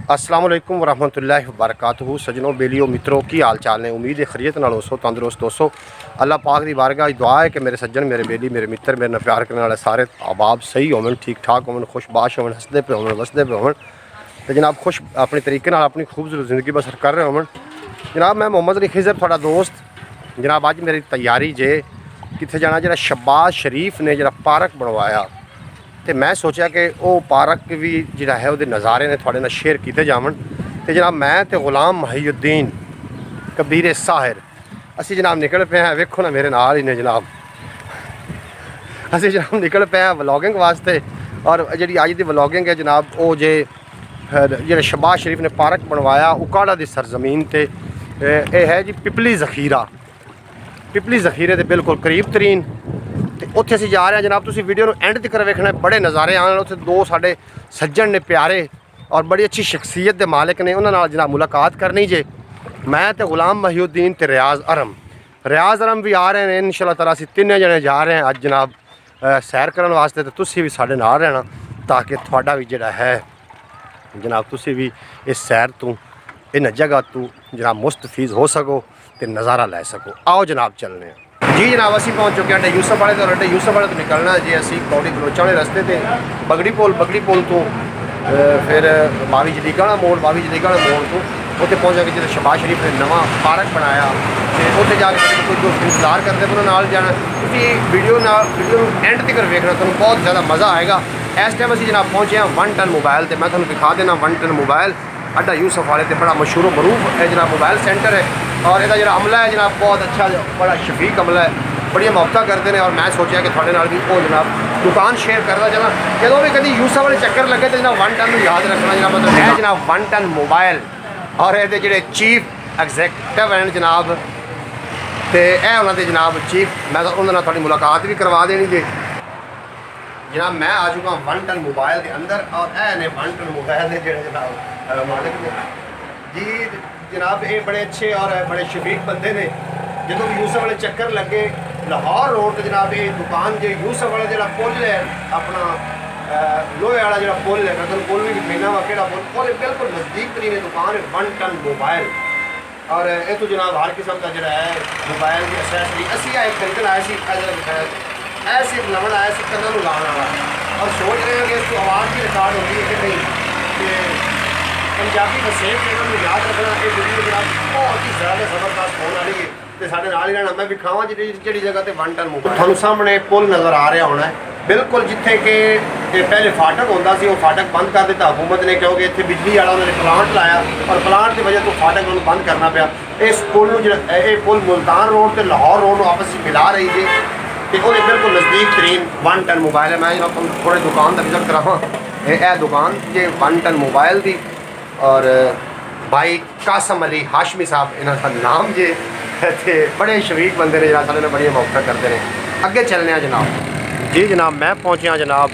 अस्सलाम वालेकुम वरहमतुल्लाहि वबरकातुहू। सजनों, बेलियो, मित्रों की हाल चाल ने। उम्मीद है खरीत नाल होसो, तंदुरुस्त होसो। अल्लाह पाक की बारगाह दुआ है कि मेरे सज्जन, मेरे बेली, मेरे मित्र, मेरे नाल प्यार करने वाले सारे अहबाब सही होवन, ठीक ठाक होवन, खुशबाश होवन, हसदे पे होवन, वसदे पे होवन तो जनाब खुश अपने तरीके नाल अपनी खूबसूरत ज़िंदगी बसर कर रहे होवन। जनाब मैं मोहम्मद अली खिज़र थोड़ा दोस्त। जनाब अज मेरी तैयारी जे कित्थे जाना, जरा शहबाज शरीफ ने जरा पार्क बनवाया तो मैं सोचा कि वह पार्क भी जोड़ा है वो नज़ारे ने थोड़े नाल शेयर किए जावन। तो जनाब मैं तो गुलाम महिउद्दीन कबीर साहिर असी जनाब निकल पे हैं। वेखो ना मेरे नाल ही ने जनाब, असी जनाब निकल पे हैं व्लॉगिंग वास्ते। और जी अज की व्लॉगिंग है जनाब वो जे जो शहबाज शरीफ ने पार्क बनवाया उकाड़ा की सरजमीन से। यह है जी पिपली ज़खीरा, पिपली ज़खीरे के बिल्कुल करीब तरीन। तो उत्थे असीं जा रहे हैं जनाब, तुसीं वीडियो एंड तक वेखना, बड़े नज़ारे आने। उत्थे दो साडे सज्जन ने प्यारे और बड़ी अच्छी शख्सियत के मालिक ने, उन्होंने नाल जनाब मुलाकात करनी जे। मैं तो गुलाम महिउद्दीन ते रियाज़ अरम भी आ रहे हैं इंशाअल्लाह ताला। असीं तिन्ने जने जा रहे हैं अज जनाब सैर करने वास्ते। तो तुसीं भी साडे नाल रहना ताकि तुहाडा भी जिहड़ा है जनाब तुसीं भी इस सैर तो इन जगह तो जनाब मुस्तफीज़ हो सको तो नज़ारा लै सको। आओ जनाब चलने हैं जी। जनाब असी पहुँच चुके हैं अड्डे यूसुफ वाले। तो अड्डे यूसुफ वाले तो निकलना जी असी कौड़ी बलोचा वाले रस्ते से बगड़ी पुल तो फिर बावी जलीका मोड़ तो उत्थे पहुँचा कि जो शहबाज शरीफ ने नवा पार्क बनाया तो उत्थे जाके कोई दोस्त इंतजार करते उन्होंने नाल जाना। वीडियो एंड तक वेखना, तुहानूं बहुत ज़्यादा मज़ा आएगा। इस टाइम असी जनाब पहुँचे हैं 1 टन मोबाइल। तो मैं तुहानूं दिखा देना 1 टन मोबाइल अड्डा यूसुफ वाले। तो बड़ा मशहूर मरूफ है जनाब मोबाइल सेंटर है। और इसका जो अमला है जनाब बहुत अच्छा, बड़ा शफीक अमला है, बड़ी मुहब्बत करते हैं। और मैं सोचा कि थोड़े नाल भी वो जनाब दुकान शेयर करता चला। जो भी कभी यूसुफ वाले चक्कर लगे तो जनाब 1 टन याद रखना जनाब, मतलब है जनाब 1 टन मोबाइल। और ये जो चीफ एग्जैक्टिव हैं जनाब, तो यह उन्होंने जनाब चीफ, मैं उन्होंने थोड़ी मुलाकात भी करवा देनी जी। जनाब मैं आ चुका हूँ 1 टन मोबाइल के अंदर। और यह ने 1 टन मोबाइल के जो जनाब मालिक ने जी जनाब, ये बड़े अच्छे और बड़े शफीक बंदे ने। जो भी यूसुफ वाले चक्कर लगे लाहौर रोड तो जनाब ये दुकान जो यूसुफ वाला जो पुल है अपना लोहे वाला जो पुल है, मैं पुल भी महीना वा कि पुल बिल्कुल नज़दीक तरीन दुकान है 1 टन मोबाइल। और ये तो जनाब हर किस्म का जोड़ा है मोबाइल की असैसरी असी एक खरीदन आए ऐसे एक लवन आया कन्ना लाने वाला। और सोच रहे हैं कि इसको आवाज़ भी रिकॉर्ड होती है कि नहीं। कि पंजाबी का सेम चैनल में याद रखना, ये वीडियो जनाब बहुत ही ज़्यादा ज़बरदस्त होने वाली है। तो साढ़े नाल ही रहना, मैं विखावा जी जगह पर 1 टन मोबाइल थानू सामने पुल नज़र आ रहा होना है बिल्कुल जिथे कि पहले फाटक होता सी, वो फाटक बंद कर दिता हुकूमत ने, क्योंकि इतने बिजली वाला उन्होंने प्लांट लाया और प्लांट की वजह तो फाटक उन्होंने बंद करना पाया। इस पुल ये पुल मुल्तान रोड तो लाहौर रोड आपस में मिला रही है। तो वो बिल्कुल नज़दीक तरीन 1 टन मोबाइल है। मैं जब थोड़े दुकान का विजिट करावा, यह दुकान ये 1 टन मोबाइल की। और भाई कासम अली हाशमी साहब इन्हों का नाम जे, बड़े शरीक बंदे ने, सारे बड़ी मुहब्बत करते हैं। अगे चलने जनाब जी। जनाब मैं पहुँचा जनाब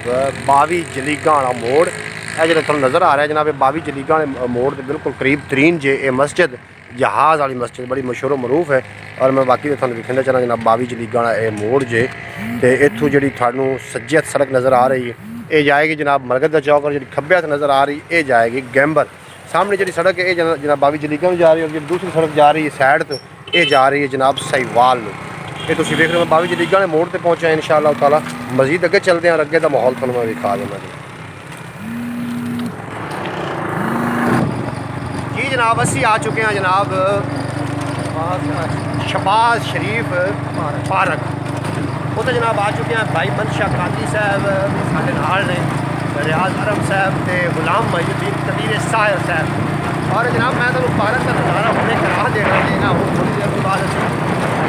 बावी जलीगा वाला मोड़। यह जो थोड़ा नज़र आ रहा है जनाब, ये बावी जलीगा वाले मोड़ के बिल्कुल करीब तरीन जे ये मस्जिद, जहाज़ वाली मस्जिद बड़ी मशहूर मरूफ है। और मैं बाकी तो थोड़ा दिखाना चाहना जनाब बावी जलीगा वाला ये मोड़ जे। तो इतों जी थानू सज्जे हथ सड़क नज़र आ रही है, ये जाएगी जनाब मरगद का चौक। और जी खब्बे हथ नज़र आ रही ये जाएगी गैंबर। सामने जी सड़क है ये जनाब बावी जलीगा में जा रही है। और जी दूसरी सड़क जा रही है साइड तो ये जा रही है जनाब सहीवाल में। ये तुम देख रहे हो बावी जलीगा ने मोड़ पर पहुँचा है इंशाअल्लाह ताला। मजीद अगे चलते हैं और अगे का माहौल थोड़ा मैं दिखा देना जी। जनाब असी आ चुके हैं जनाब शहबाज शरीफ पार्क। वो तो जनाब आ चुके हैं भाई मनशा कादी साहब साढ़े नाल ने, रियाज़ अरम साहब तो गुलाम महिउद्दीन कबीर साहिर साहब। और जनाब मैं तो पार्क का नज़ारा हमने करा देना जी ना, वो थोड़ी देर के बाद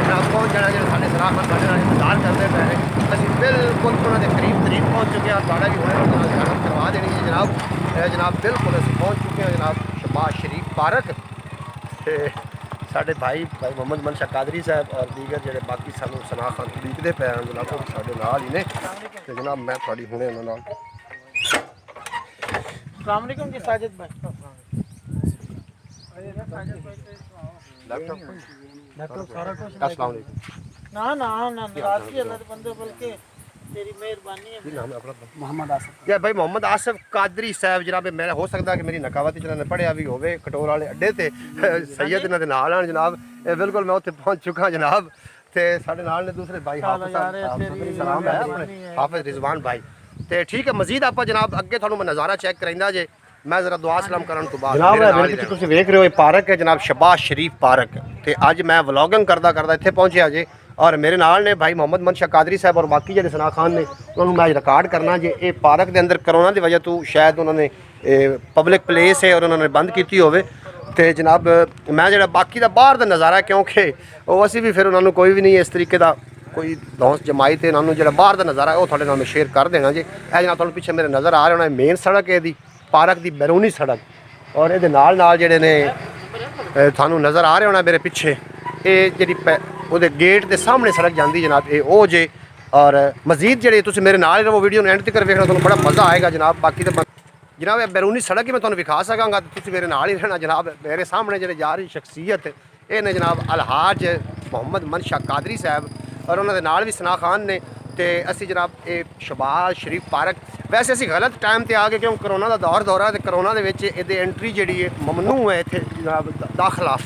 जनाब पहुँच जाना जो साढ़े सलाहमत साढ़े इंतजार करते पे हैं। अभी बिल्कुल उन्होंने करीब तरीब पहुँच चुके हैं और साढ़ा भी होने करवा देनी है जनाब। जनाब बिल्कुल अभी पहुँच चुके हैं जनाब शहबाज शरीफ पार्क। साढ़े भाई मोहम्मद मनशा कादरी साहब और दीगर जो बाकी सानू सना खान उड़ीकते पे हैं जनाब साढ़े नाल ही ने। तो जनाब मैं थोड़ी हुणे उन्होंने अस्सलामुअलैकुम जी साजिद भाई। लैपटॉप सारा कुछ ना ना ना नाराजगी अल्लाह दे बंदे, बल्कि तेरी मेहरबानी है। ਕੀ ਨਾਮ ਹੈ ਆਪਣਾ मोहम्मद आसिफ। ਯਾ ਭਾਈ ਮੁਹੰਮਦ ਆਸਿਫ ਕਾਦਰੀ ਸਾਹਿਬ ਜਨਾਬ ਮੇਰਾ ਹੋ ਸਕਦਾ ਕਿ ਮੇਰੀ ਨਕਾਵਤ ਜਿਹਨਾਂ ਨੇ ਪੜਿਆ ਵੀ ਹੋਵੇ ਕਟੋਰ ਵਾਲੇ ਅੱਡੇ ਤੇ ਸੈयद ਇਹਨਾਂ ਦੇ ਨਾਲ ਆਣ ਜਨਾਬ ਇਹ ਬਿਲਕੁਲ ਮੈਂ ਉੱਥੇ ਪਹੁੰਚ ਚੁੱਕਾ ਜਨਾਬ ਤੇ ਸਾਡੇ ਨਾਲ ਨੇ ਦੂਸਰੇ ਭਾਈ ਹਾਫਿਜ਼ ਸਾਹਿਬ ਸਲਾਮ ਹੈ ਆਪਣੇ ਹਾਫਿਜ਼ ਰਿਜ਼ਵਾਨ ਭਾਈ ਤੇ ਠੀਕ ਹੈ ਮਜ਼ੀਦ ਆਪਾਂ ਜਨਾਬ ਅੱਗੇ ਤੁਹਾਨੂੰ ਮੈਂ ਨਜ਼ਾਰਾ ਚੈੱਕ ਕਰਾਂਦਾ ਜੇ ਮੈਂ ਜ਼ਰਾ ਦੁਆ ਸਲਾਮ ਕਰਨ ਤੋਂ ਬਾਅਦ ਜਨਾਬ ਤੁਸੀਂ ਵੇਖ ਰਹੇ ਹੋ ਇਹ ਪਾਰਕ ਹੈ ਜਨਾਬ ਸ਼ਬਾਸ਼ ਸ਼ਰੀਫ ਪਾਰਕ ਤੇ ਅੱਜ ਮੈਂ ਵਲੌਗਿੰਗ ਕਰਦਾ ਇੱਥੇ ਪਹੁੰਚਿਆ ਜੇ ਔਰ ਮੇਰੇ ਨਾਲ ਨੇ ਭਾਈ ਮੁਹੰਮਦ ਮਨਸ਼ਾ ਕਾਦਰੀ ਸਾਹਿਬ ਔਰ ਬਾਕੀ ਜਿਹੜੇ ਸਨਾ ਖਾਨ ਨੇ ਉਹਨਾਂ ਨੂੰ ਮੈਂ ਰਿਕਾਰਡ ਕਰਨਾ ਜੇ ਇਹ ਪਾਰਕ ਦੇ ਅੰਦਰ ਕਰੋਨਾ ਦੀ ਵਜ੍ਹਾ ਤੋਂ ਸ਼ਾਇਦ ਉਹਨਾਂ ਨੇ ਪਬਲਿਕ ਪਲੇਸ ਹੈ ਔਰ ਉਹਨਾਂ ਨੇ ਬੰਦ ਕੀਤੀ ਹੋਵੇ ਤੇ ਜਨਾਬ ਮੈਂ ਜਿਹੜਾ ਬਾਕੀ ਦਾ ਬਾਹਰ ਦਾ ਨਜ਼ਾਰਾ ਕਿਉਂਕਿ ਉਹ ਅਸੀਂ ਵੀ ਫਿਰ ਉਹਨਾਂ ਨੂੰ ਕੋਈ ਵੀ ਨਹੀਂ ਇਸ ਤਰੀਕੇ ਦਾ ਕੋਈ ਦੋਸਤ ਜਮਾਈ ਤੇ ਉਹਨਾਂ ਨੂੰ ਜਿਹੜਾ ਬਾਹਰ ਦਾ ਨਜ਼ਾਰਾ ਉਹ ਤੁਹਾਡੇ ਨਾਲ ਮੈਂ ਸ਼ੇਅਰ ਕਰ ਦੇਣਾ ਜੀ ਇਹ ਜਨਾਬ ਤੁਹਾਨੂੰ ਪਿੱਛੇ ਮੇਰੇ ਨਜ਼ਰ ਆ ਰਿਹਾ ਹੋਣਾ ਮੇਨ ਸੜਕ ਹੈ ਇਹਦੀ ਪਾਰਕ ਦੀ ਬੈਰੂਨੀ ਸੜਕ ਔਰ ਇਹਦੇ ਨਾਲ ਜਿਹੜੇ ਨੇ ਤੁਹਾਨੂੰ ਨਜ਼ਰ ਆ ਰਿਹਾ ਹੋਣਾ ਮੇਰੇ ਪਿੱਛੇ ਇਹ ਜਿਹੜੀ ਉਹਦੇ ਗੇਟ ਦੇ ਸਾਹਮਣੇ ਸੜਕ ਜਾਂਦੀ ਜਨਾਬ ਇਹ ਉਹ ਜੇ ਔਰ ਮਜ਼ੀਦ ਜਿਹੜੇ ਤੁਸੀਂ ਮੇਰੇ ਨਾਲ ਹੀ ਰਹੋ ਵੀਡੀਓ ਨੂੰ ਐਂਡ ਤੱਕ ਵੇਖਣਾ ਤੁਹਾਨੂੰ ਬੜਾ ਮਜ਼ਾ ਆਏਗਾ ਜਨਾਬ ਬਾਕੀ ਤਾਂ ਜਨਾਬ ਇਹ ਬੈਰੂਨੀ ਸੜਕ ਹੀ ਮੈਂ ਤੁਹਾਨੂੰ ਵਿਖਾ ਸਕਾਂਗਾ ਤੁਸੀਂ ਮੇਰੇ ਨਾਲ ਹੀ ਰਹਿਣਾ ਜਨਾਬ ਮੇਰੇ ਸਾਹਮਣੇ ਜਿਹੜੇ ਜਾ ਰਹੀ ਸ਼ਖਸੀਅਤ ਇਹ ਨੇ ਜਨਾਬ ਅਲਹਾਜ ਮੁਹੰਮਦ ਮਨਸ਼ਾ ਕਾਦਰੀ ਸਾਹਿਬ ਔਰ ਉਹਨਾਂ ਦੇ ਨਾਲ ਵੀ ਸਨਾ ਖਾਨ ਨੇ ਤੇ ਅਸੀਂ ਜਨਾਬ ਇਹ ਸ਼ਬਾਜ਼ ਸ਼ਰੀਫ ਪਾਰਕ ਵੈਸੇ ਅਸੀਂ ਗਲਤ ਟਾਈਮ ਤੇ ਆ ਗਏ ਕਿਉਂ ਕਰੋਨਾ ਦਾ ਦੌਰ ਹੈ ਤੇ ਕਰੋਨਾ ਦੇ ਵਿੱਚ ਇਹਦੇ ਐਂਟਰੀ ਜਿਹੜੀ ਹੈ ਮਮਨੂ ਹੈ ਇੱਥੇ ਜਨਾਬ ਦਾਖਲਾ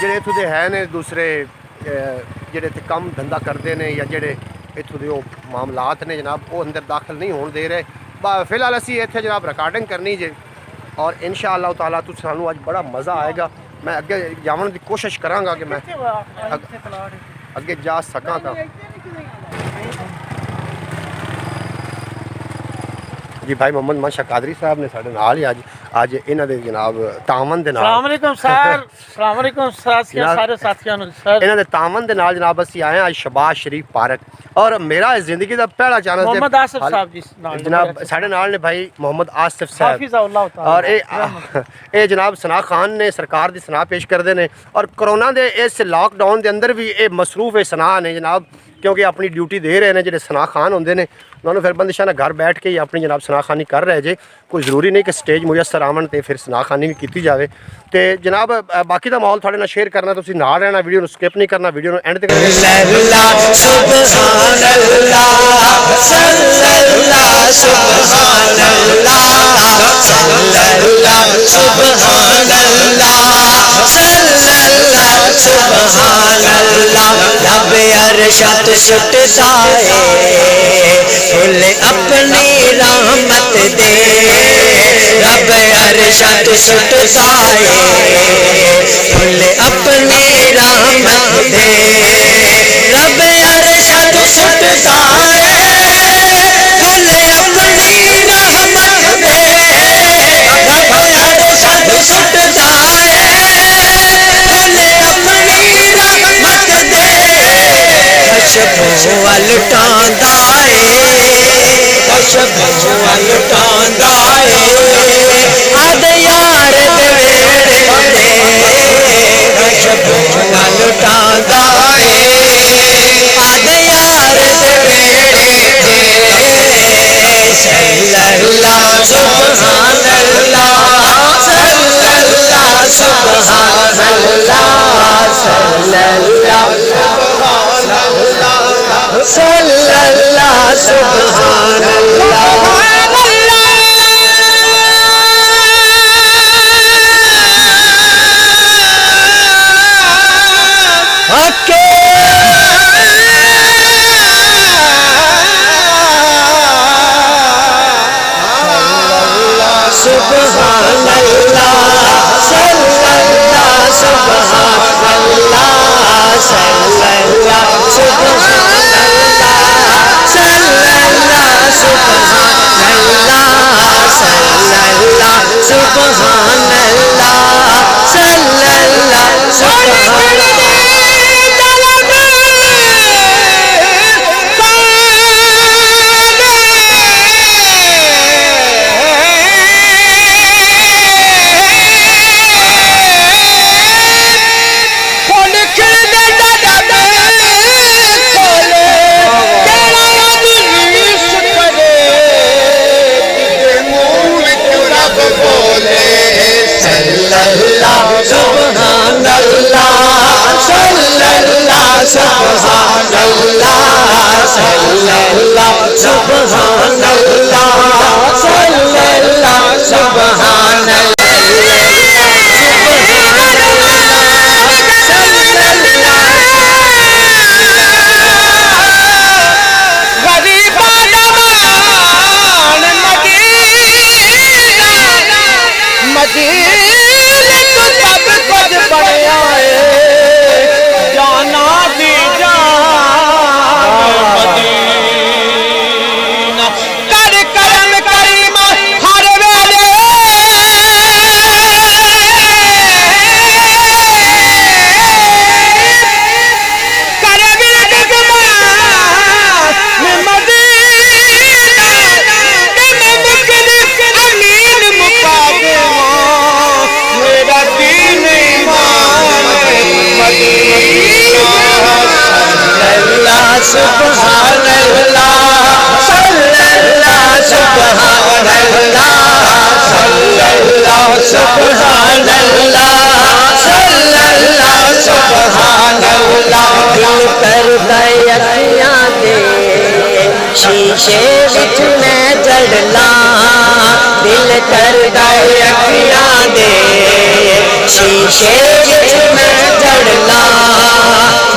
ਜਿਹੜੇ ਇੱਥੋਂ ਦੇ ਹੈ ਨੇ ਦੂਸਰੇ ਜਿਹੜੇ ਇੱਥੇ ਕੰਮ ਧੰਦਾ ਕਰਦੇ ਨੇ ਜਾਂ ਜਿਹੜੇ ਇੱਥੋਂ ਦੇ ਉਹ ਮਾਮਲਾਤ ਨੇ ਜਨਾਬ ਉਹ ਅੰਦਰ ਦਾਖਲ ਨਹੀਂ ਹੋਣ ਦੇ ਰਹੇ ਫਿਲਹਾਲ ਅਸੀਂ ਇੱਥੇ ਜਨਾਬ ਰਿਕਾਰਡਿੰਗ ਕਰਨੀ ਜੇ ਔਰ ਇਨਸ਼ਾ ਅੱਲਾਹ ਤਾਲਾ ਤੁਸੀਂ ਸਾਨੂੰ ਅੱਜ ਬੜਾ ਮਜ਼ਾ ਆਏਗਾ ਮੈਂ ਅੱਗੇ ਜਾਣ ਦੀ ਕੋਸ਼ਿਸ਼ ਕਰਾਂਗਾ ਕਿ ਮੈਂ ਅੱਗੇ ਜਾ ਸਕਾਂ ਤਾਂ जी भाई मोहम्मद मनशा कादरी साहब ने साढ़े नाल ही आज इन्हां दे जनाब तावन दे नाल अस्सलाम वालेकुम सर अस्सलाम वालेकुम सारे साथियों सर इन्हां दे तावन दे नाल जनाब ਅਸੀਂ ਆਏ आज शबाज शरीफ पार्क और मेरा जिंदगी ਦਾ पहला चैनल मोहम्मद आसिफ साहब जी जनाब साढ़े नाल ने भाई मोहम्मद आसिफ साहब हाफिज़हुल्लाह ताला और ਇਹ जनाब सना खान ने सरकार ਦੀ सना पेश करते हैं और कोरोना ਦੇ ਇਸ लॉकडाउन ਦੇ अंदर भी ਇਹ मसरूफ है सना ने जनाब क्योंकि अपनी ड्यूटी दे रहे हैं जो सना खान होंगे ने उन्होंने फिर बंदिशा ने घर बैठ के ही अपनी जनाब सना खानी कर रहे जे कोई ज़रूरी नहीं कि स्टेज मुयसर आवन तो फिर सना खानी भी की जाए तो जनाब बाकी का माहौल थोड़े नाल शेयर करना तुसीं नाल रहना वीडियो को स्किप नहीं करना वीडियो को एंड तक अरशद सुटता है फुल अपनी रहमत दे रब अरशद सुटता है फुल अपनी रहमत दे रब अरशद सुटता है फुल अपनी रहमत दे रब अरशद सुटता है फुल अपनी रहमत दे कशबों लुटांदा कशबों लुटांदा अद यार दे कशबों लुटांदा अद यार दे सल्लल्लाहु सुभान अल्लाह सल्लल्लाहु सुभान अल्लाह सल्लल्लाहु सल्लल्लाहु सुभान अल्लाह हके सुभान अल्लाह सल्लल्लाहु सुभान अल्लाह सल्लल्लाहु सुभान सुभान अल्लाह सल्लल्लाहु सुभान अल्लाह सल्लल्लाहु सुभान अल्लाह सल्लल्लाहु सुभान सुभान अल्लाह सल्लल्लाहु सुभान अल्लाह सल्लल्लाहु सुभान अल्लाह सल्लल्लाहु सुभान अल्लाह दिल करदा अखियां दे शीशे विच मैं जड़ला दिल करदा अखियां दे शीशे विच मैं जड़ला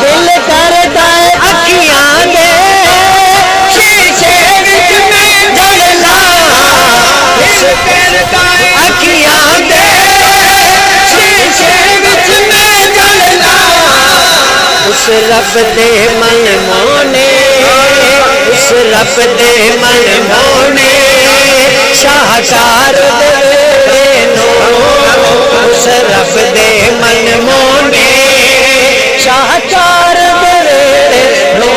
दिल करदा अखियां दे शीशे विच मैं जड़ला दिल करदा अखियां दे शीशे विच मैं जड़ला उस रब दे मन मोने उस रब दे मन मोने शाहकार दे नो उस रब दे मन मोने शाहकार दे नो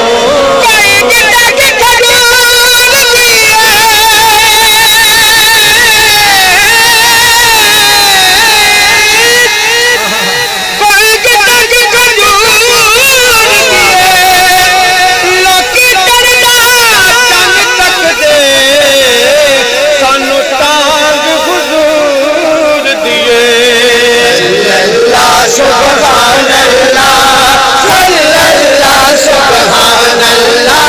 सुभान अल्लाह सल्लल्लाहु सुभान अल्लाह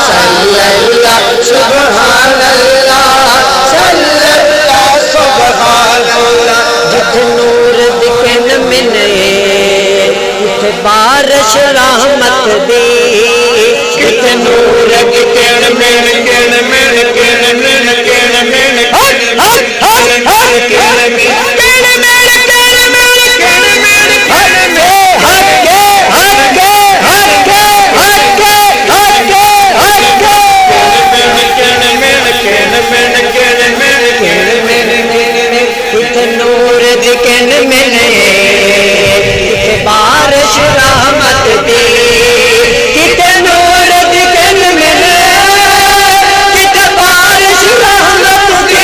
सल्लल्लाहु सुभान अल्लाह सल्लल्लाहु सुभान अल्लाह जित नूर दिखन मिले उठ बारिश रहमत दी जित नूर दिखन मिल किन मिल किन मिल किन मिल नूर दिखन मिले बारिश रहमत दी कित नूर दिखन मिले कित बारिश रहमत दी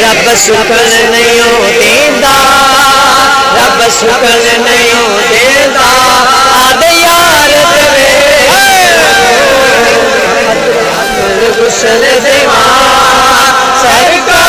रब सुकन नहीं देंदा रब सुकन नहीं देंदा आद यार देवे गुस्ल देवा सरकार